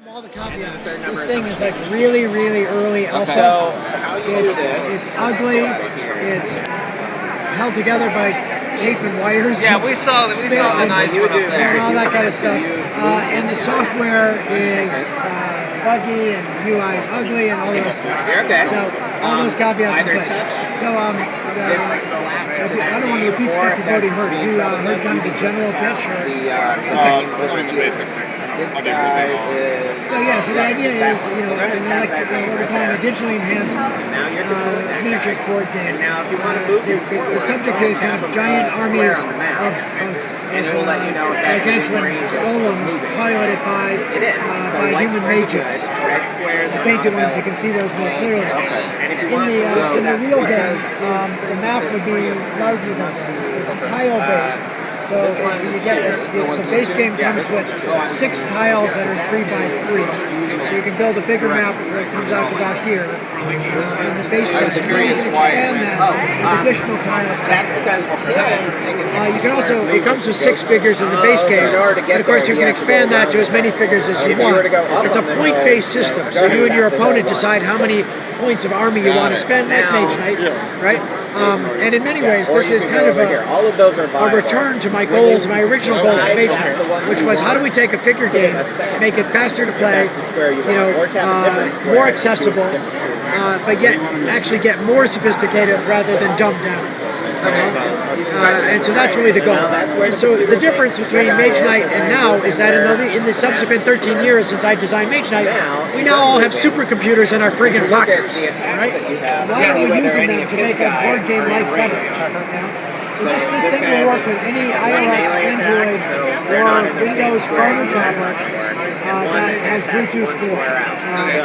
All the caveats. This thing is like really, really early alpha. It's ugly. It's held together by tape and wires. Yeah, we saw the nice one up there. And all that kind of stuff. And the software is buggy and UI is ugly and all the rest of it. Okay. So all those caveats in place. So I don't want to repeat stuff you've already heard. You heard kind of the general pitch? Only the basic thing. So the idea is, what we're calling a digitally enhanced miniatures board game. The subject is kind of giant armies of gargantuan golems piloted by human mages. The painted ones, you can see those more clearly. In the real game, the map would be larger than this. It's tile based. So you get this, the base game comes with 6 tiles that are 3 by 3. So you can build a bigger map that comes out to about here. In the base section, you can expand that with additional tiles. You can also, it comes with 6 figures in the base game, and of course you can expand that to as many figures as you want. It's a point-based system, so you and your opponent decide how many points of army you want to spend at Mage Night, right? And in many ways, this is kind of a return to my goals, my original goals of Mage Night, which was how do we take a figure game, make it faster to play, more accessible, but yet actually get more sophisticated rather than dumbed down. And so that's really the goal. And so the difference between Mage Night and now is that in the subsequent 13 years since I designed Mage Night, we now all have supercomputers in our friggin' rockets, right? Why are we using them to make a board game life better? So this thing will work with any iOS, Android, or Windows phone or tablet that has Bluetooth 4.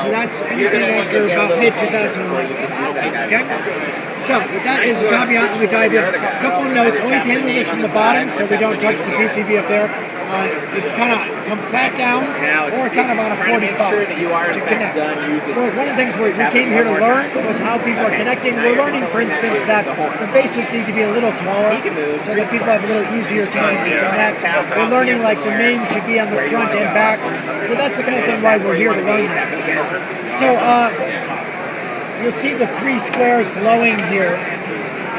So that's anything after about mid-2011. Okay? So, with that as a caveat, we dive in. A couple of notes. Always handle this from the bottom so we don't touch the PCB up there. You kind of come flat down or kind of on a 45 to connect. Well, one of the things we came here to learn was how people are connecting. We're learning, for instance, that the bases need to be a little taller so that people have a little easier time to connect. We're learning like the name should be on the front and back. So that's the kind of thing why we're here to learn that. So, you'll see the 3 squares glowing here.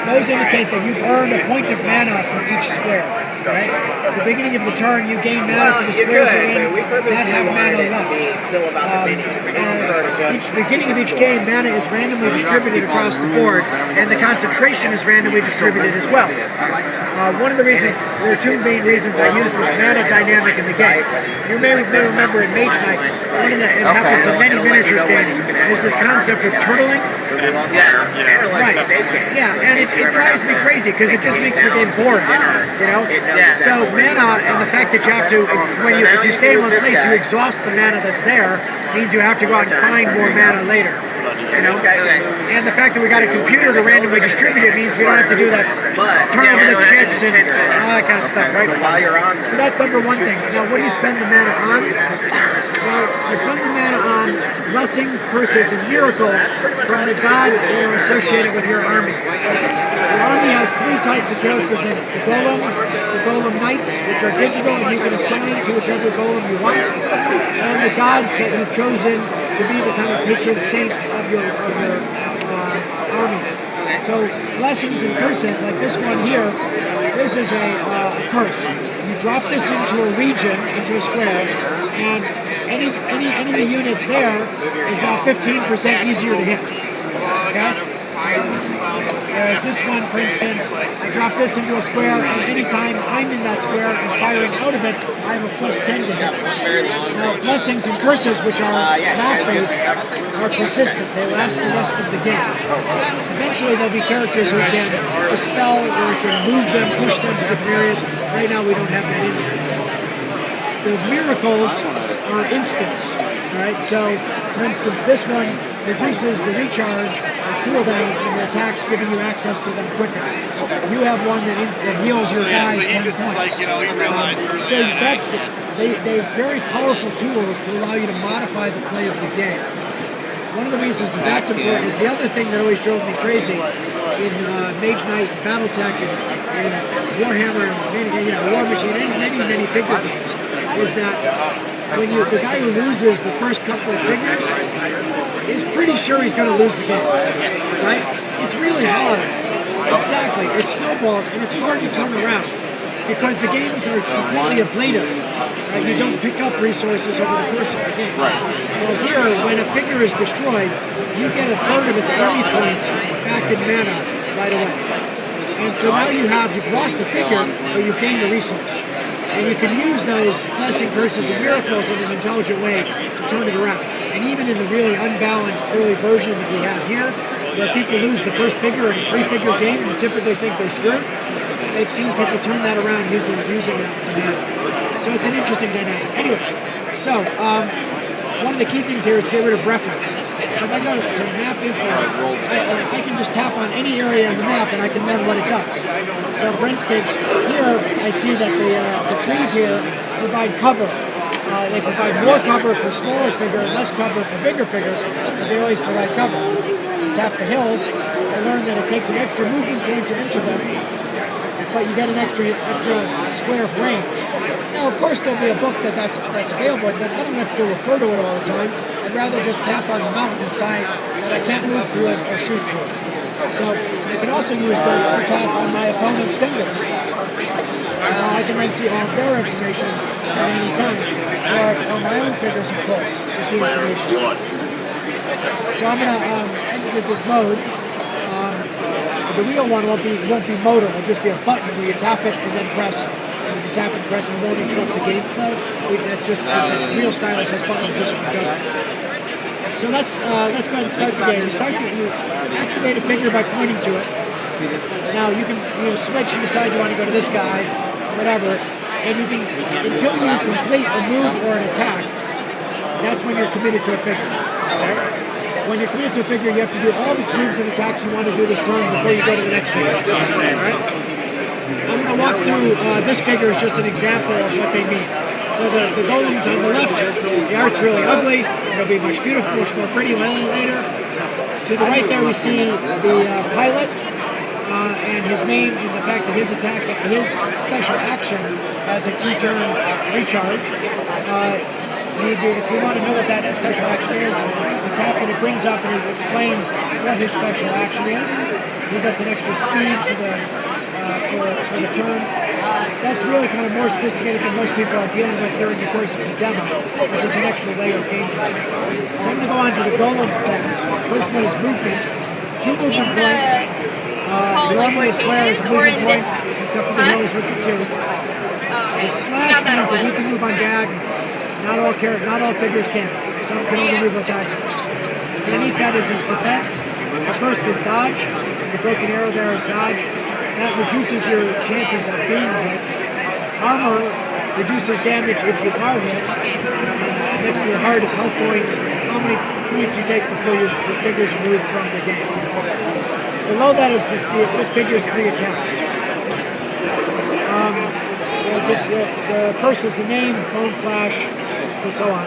Those indicate that you've earned a point of mana from each square. Right? At the beginning of the turn, you gain mana for the squares you're in that have mana left. At the beginning of each game, mana is randomly distributed across the board, and the concentration is randomly distributed as well. One of the reasons, there are 2 main reasons I use this mana dynamic in the game. You may remember in Mage Night, one of the, it happens in many miniatures games, is this concept of turtling. Yes. Right. Yeah, and it drives me crazy because it just makes the game boring, So mana and the fact that you have to, if you stay in one place, you exhaust the mana that's there, means you have to go out and find more mana later. And the fact that we got a computer to randomly distribute it means we don't have to do that turn over the chits and all that kind of stuff, right? So that's number 1 thing. Now, what do you spend the mana on? Well, you spend the mana on blessings, curses, and miracles from the gods that are associated with your army. Your army has 3 types of characters in it. The golems, the golem knights, which are digital and you can assign to whichever golem you want, and the gods that you've chosen to be the kind of patron saints of your armies. So blessings and curses, like this one here, this is a curse. You drop this into a region, into a square, and any enemy units there is now 15% easier to hit. Okay? Whereas this one, for instance, I drop this into a square, and anytime I'm in that square and firing out of it, I have a +10 to hit. Now, blessings and curses, which are map-based, are persistent. They last the rest of the game. Eventually, there'll be characters who can dispel or can move them, push them to different areas. Right now, we don't have that in here. The miracles are instants. All right, so, for instance, this one reduces the recharge or cooldown on your attacks, giving you access to them quicker. You have one that heals your guys 10 points. So they're very powerful tools to allow you to modify the play of the game. One of the reasons that's important is the other thing that always drove me crazy in Mage Knight, BattleTech, and Warhammer, and many, War Machine, and many figure games, is that the guy who loses the first couple of figures is pretty sure he's going to lose the game, right? It's really hard. Exactly. It snowballs, and it's hard to turn around because the games are completely ablative. Right? You don't pick up resources over the course of the game. Well, here, when a figure is destroyed, you get a third of its army points back in mana right away. And so now you've lost a figure, but you've gained a resource. And you can use those blessing, curses, and miracles in an intelligent way to turn it around. And even in the really unbalanced early version that we have here, where people lose the first figure in a 3-figure game and typically think they're screwed, they've seen people turn that around using that command. So it's an interesting dynamic. Anyway, so one of the key things here is to get rid of reference. So if I go to map info, I can just tap on any area on the map and I can learn what it does. So for instance, here I see that the trees here provide cover. They provide more cover for smaller figures, less cover for bigger figures, but they always provide cover. Tap the hills, I learned that it takes an extra movement point to enter them, but you get an extra square of range. Now, of course, there'll be a book that's available, but I don't have to go refer to it all the time. I'd rather just tap on the mountain sign that I can't move through it or shoot through it. So I can also use this to tap on my opponent's fingers. So I can then see all of their information at any time, or on my own fingers, of course, to see information. So I'm going to exit this mode. The real one won't be modal. It'll just be a button where you tap it and then press. And you tap and press and it won't interrupt the game flow. That's just the real stylus has buttons. This one doesn't. So let's go ahead and start the game. You activate a figure by pointing to it. Now you can switch and decide you want to go to this guy, whatever. And you can until you complete a move or an attack. That's when you're committed to a figure. Right? When you're committed to a figure, you have to do all of its moves and attacks you want to do this turn before you go to the next figure. Alright? I'm going to walk through, this figure is just an example of what they mean. So the golems on the left, the art's really ugly, it'll be much beautiful, much more pretty later. To the right there we see the pilot, and his name and the fact that his special action has a 2-turn recharge. If you want to know what that special action is, you tap and it brings up and it explains what his special action is. He gets an extra speed for the turn. That's really kind of more sophisticated than most people are dealing with during the course of the demo, because it's an extra layer of gameplay. So I'm going to go on to the golem stats. First one is movement. 2 movement points. Normally a square is a movement point, except for the hills, which are 2. The slash means that you can move on diagonals. Not all figures can. Some can only move with diagonal. Underneath that is his defense. The first is dodge. The broken arrow there is dodge. That reduces your chances of being hit. Armor reduces damage if you are hit. And next to the heart is health points. How many points you take before your figures move from the game. Below that is this figure's 3 attacks. The first is the name, bone slash, and so on.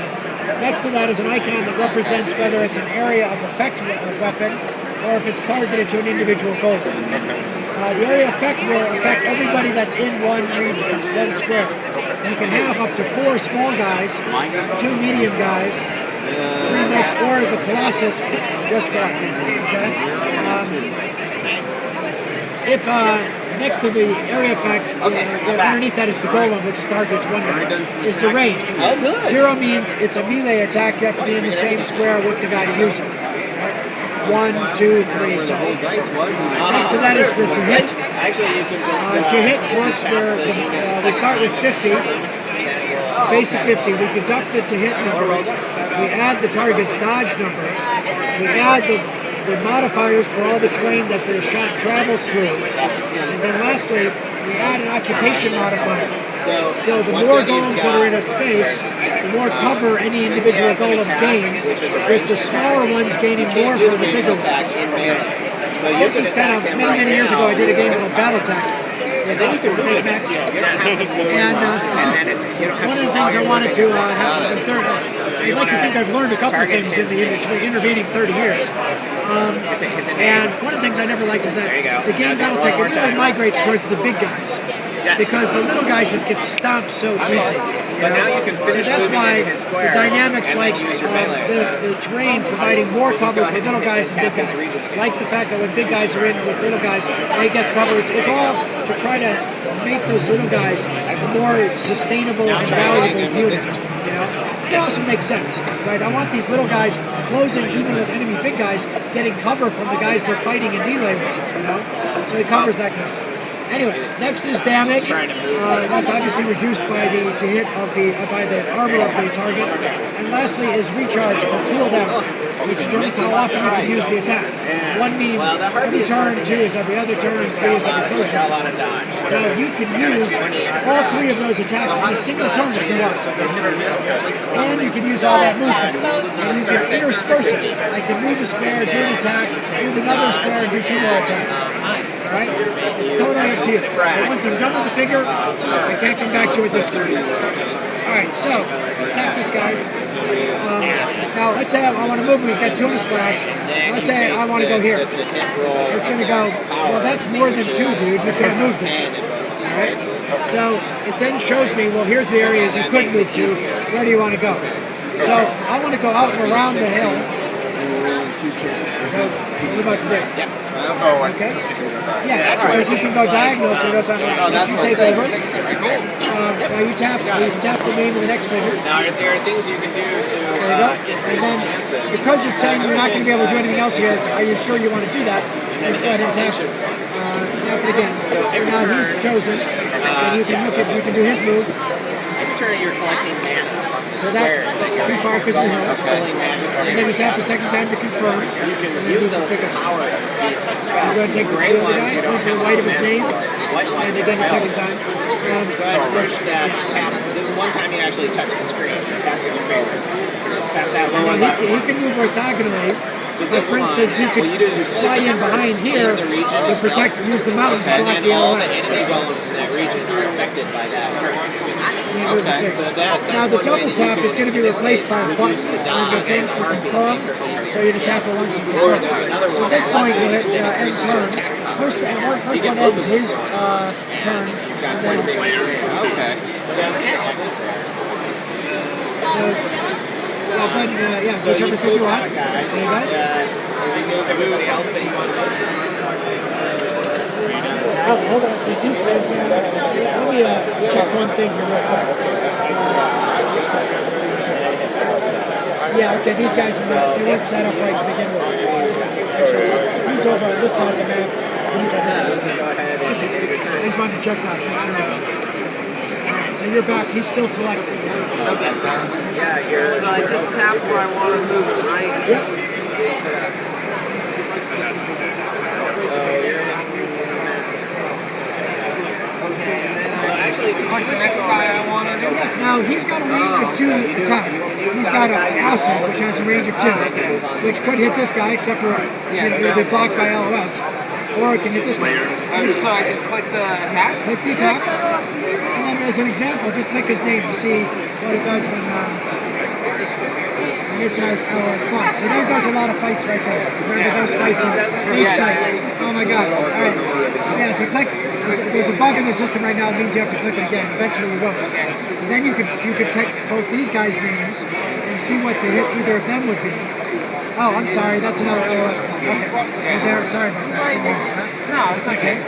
Next to that is an icon that represents whether it's an area of effect weapon or if it's targeted to an individual golem. The area effect will affect everybody that's in one region, one square. You can have up to 4 small guys, 2 medium guys, 3 mechs, or the Colossus just got. Okay? Next to the area effect, underneath that is the golem, which is targeted to 1 guy, is the range. 0 means it's a melee attack, you have to be in the same square with the guy to use it. 1, 2, 3, so. Next to that is the to hit. Actually, you can just... to hit works where we start with 50, basic 50. We deduct the to hit number, we add the target's dodge number, we add the modifiers for all the terrain that the shot travels through. And then lastly, we add an occupation modifier. So the more golems that are in a space, the more cover any individual golem gains, with the smaller ones gaining more from the bigger ones. This is kind of, many years ago I did a game called Battletech. And then you can move mechs. And one of the things I wanted to have, I'd like to think I've learned a couple of things in the intervening 30 years. And one of the things I never liked is that the game Battletech, it really migrates towards the big guys. Because the little guys just get stomped so easy. But now you can finish so that's moving why into his square the dynamics, and like then use your melee. the terrain providing more cover for little guys than big guys. Like the fact that when big guys are in with little guys, they get cover. It's all to try to make those little guys a more sustainable and valuable unit. You know, it also makes sense, right? I want these little guys closing, even with enemy big guys, getting cover from the guys they're fighting in melee with, you know? So it covers that kind of stuff. Anyway, next is damage. That's obviously reduced by the by the armor of the target. And lastly is recharge or cooldown, which determines how often you can use the attack. One means every turn, two is every other turn, three is every third turn. Now you can use all three of those attacks in a single turn if you want. And you can use all that movement. And you can intersperse it. I can move a square, do an attack, use another square, and do two more attacks. Alright? It's totally up to you. But once I'm done with the figure, I can't come back to it this time. Alright, so let's tap this guy. Now let's say I want to move him, he's got 2 and a slash. Let's say I want to go here. It's going to go, well that's more than 2, dude, you can't move them. Alright, so it then shows me, well here's the areas you could move to, where do you want to go? So I want to go out and around the hill. So what about today? Okay. Yeah, that's because you can go diagonal, so it goes on around. Oh, that's you what take over. 60, right? Cool. Now you tap the name of the next figure. Now, if there are things you can do to increase and then, chances. because it's saying you're not going to be able to do anything else here, are you sure you want to do that? Just go ahead and tap it. Tap it again. So now he's chosen, and you can do his move. Every turn you're collecting mana from the So that squares that you're too far because of the hills. pulling magically. And then you tap a second time to confirm. You can use those to power these You go spells. and take the Gray other ones guy, you don't point to the have right of his mana name, for. White and ones again you a second will. time. Go ahead and push that tap. There's one time you actually touch the screen. Tap in your favor. Tap that lower left He one. can move orthogonally. So But this for instance, one, he could what you do is you place slide in it behind first here in the region to itself, protect, use the mountain to and block then the all the LOS. enemy golems in that region are affected by that curse. Okay. So that's Now the one way double that you tap can is going to be replaced by a button reduce the on dodge the thing and for heartbeat confirm. maker easier. So you just tap it once and Or confirm. there's another So one at this that point lets you'll you hit end increase your turn. attack power. First one ends his turn, Got and quite a then big screen. Okay. so So whichever you figure you move want. that guy, There you go. remove everybody else that you want to. Oh, hold on. Let me check one thing here real quick. Yeah, okay, these guys are not, they weren't set up right to begin with. Actually, he's over on this side of the map, and he's on this side. I just wanted to check that. Make sure. Alright, so you're back, he's still selected. So. Yeah, you're. So I just tap where I want to move it, right? Yep. Actually, Like the next guy I want to do? Yeah, now he's got a range of 2 attack. He's got an acid, which has a range of 2, which could hit this guy, except for it'll be blocked by LOS. Or it can hit this guy. So I just click the attack? Click the attack, and then as an example, just click his name to see what it does when this has LOS block. So there goes a lot of fights right there. Remember those fights in each night. Oh my god. Alright. Yeah, so click. There's a bug in the system right now that means you have to click it again. Eventually you won't. And then you could take both these guys' names and see what the hit either of them would be. Oh, I'm sorry, that's another LOS block. Okay. So there, sorry about that. No, it's okay.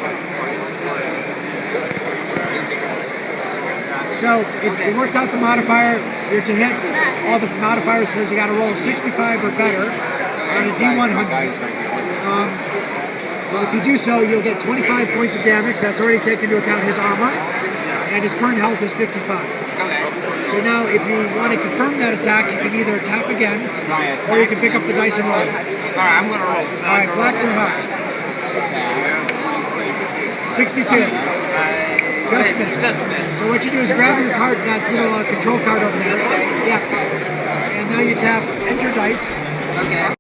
So it works out the modifier. You're to hit all the modifiers says you got to roll 65 or better on a D100. If you do so, you'll get 25 points of damage. That's already taken into account his armor, and his current health is 55. Okay. So now, if you want to confirm that attack, you can either tap again, or you can pick up the dice and roll. Alright, I'm going to roll. All right, blacks are high. 62. Just missed. Just missed. So what you do is grab your card, that little control card over there. Yeah. And now you tap enter dice. Okay.